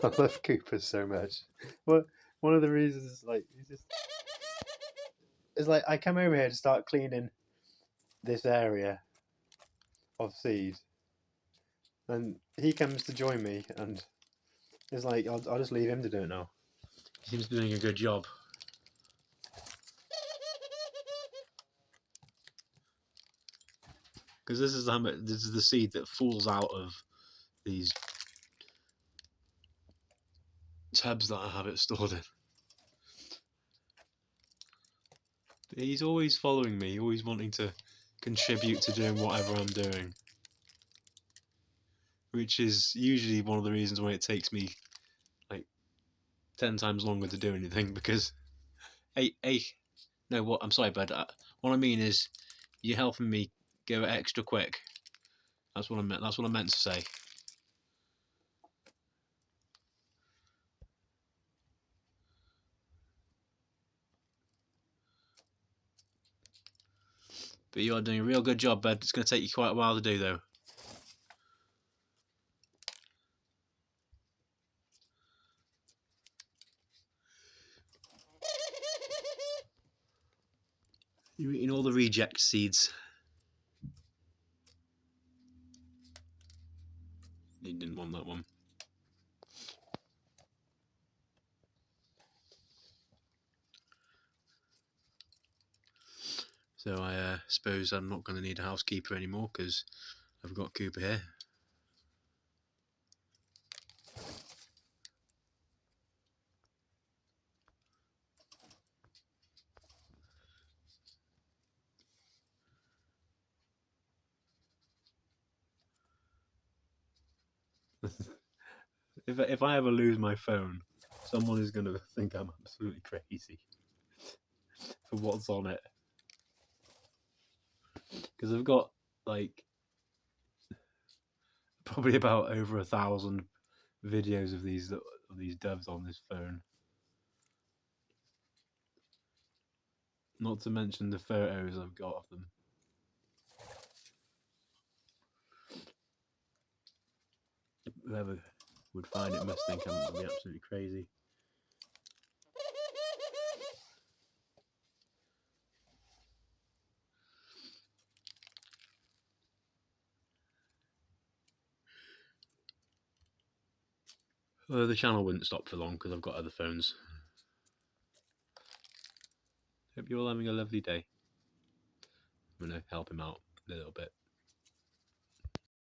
I love Koopa so much. Well, one of the reasons is like it's like I come over here to start cleaning this area of seed, and he comes to join me, and it's like I'll just leave him to do it now. He seems to be doing a good job. Because this is the seed that falls out of these tubs that I have it stored in. But he's always following me, always wanting to contribute to doing whatever I'm doing. Which is usually one of the reasons why it takes me like 10 times longer to do anything, because no, what I'm sorry, bud. What I mean is you're helping me go extra quick. That's what I meant. That's what I meant to say. But you are doing a real good job, bud. It's going to take you quite a while to do, though. You're eating all the reject seeds. You didn't want that one. So I suppose I'm not going to need a housekeeper anymore, because I've got Koopa here. If I ever lose my phone, someone is going to think I'm absolutely crazy for what's on it. Because I've got like probably about over 1,000 videos of these doves on this phone. Not to mention the photos I've got of them. Whoever would find it must think I'm going to be absolutely crazy. Although the channel wouldn't stop for long because I've got other phones. Hope you're all having a lovely day. I'm going to help him out a little bit.